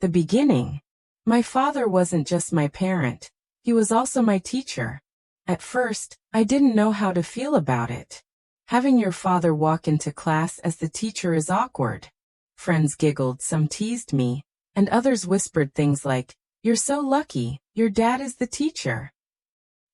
the beginning. My father wasn't just my parent, he was also my teacher. At first, I didn't know how to feel about it. Having your father walk into class as the teacher is awkward. Friends giggled, some teased me, and others whispered things like, "You're so lucky, your dad is the teacher."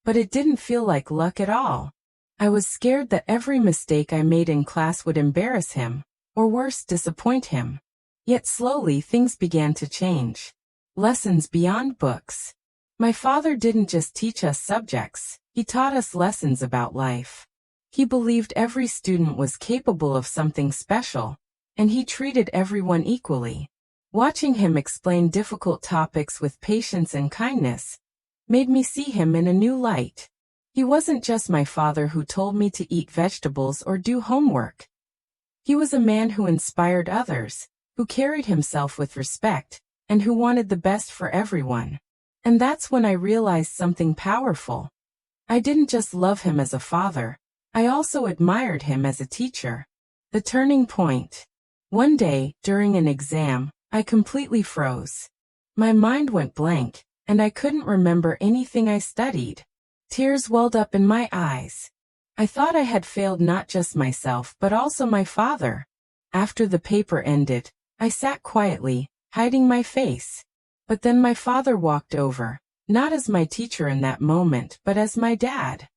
But it didn't feel like luck at all. I was scared that every mistake I made in class would embarrass him, or worse, disappoint him. Yet slowly things began to change. Lessons beyond books. My father didn't just teach us subjects, he taught us lessons about life. He believed every student was capable of something special, and he treated everyone equally. Watching him explain difficult topics with patience and kindness made me see him in a new light. He wasn't just my father who told me to eat vegetables or do homework. He was a man who inspired others, who carried himself with respect, and who wanted the best for everyone. And that's when I realized something powerful. I didn't just love him as a father, I also admired him as a teacher. The turning point. One day, during an exam, I completely froze. My mind went blank, and I couldn't remember anything I studied. Tears welled up in my eyes. I thought I had failed not just myself but also my father. After the paper ended, I sat quietly, hiding my face. But then my father walked over, not as my teacher in that moment but as my dad.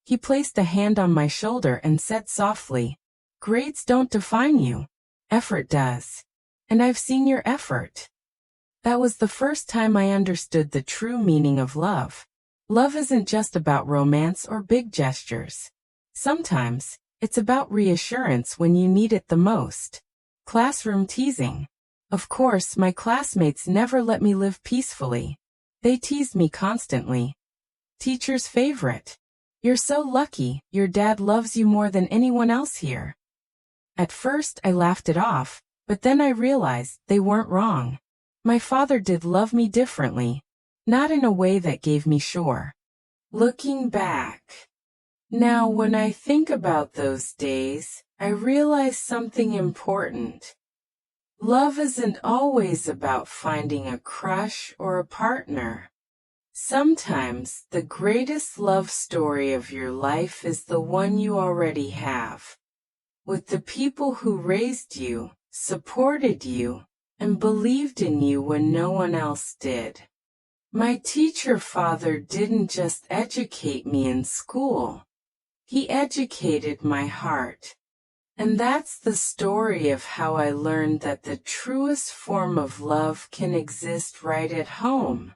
He placed a hand on my shoulder and said softly, "Grades don't define you. Effort does. And I've seen your effort." That was the first time I understood the true meaning of love. Love isn't just about romance or big gestures. Sometimes, it's about reassurance when you need it the most. Classroom teasing. Of course, my classmates never let me live peacefully. They teased me constantly. Teacher's favorite. "You're so lucky, your dad loves you more than anyone else here." At first, I laughed it off, but then I realized they weren't wrong. My father did love me differently, not in a way that gave me shore. Looking back. Now when I think about those days, I realize something important. Love isn't always about finding a crush or a partner. Sometimes the greatest love story of your life is the one you already have. With the people who raised you, supported you, and believed in you when no one else did. My teacher father didn't just educate me in school. He educated my heart. And that's the story of how I learned that the truest form of love can exist right at home.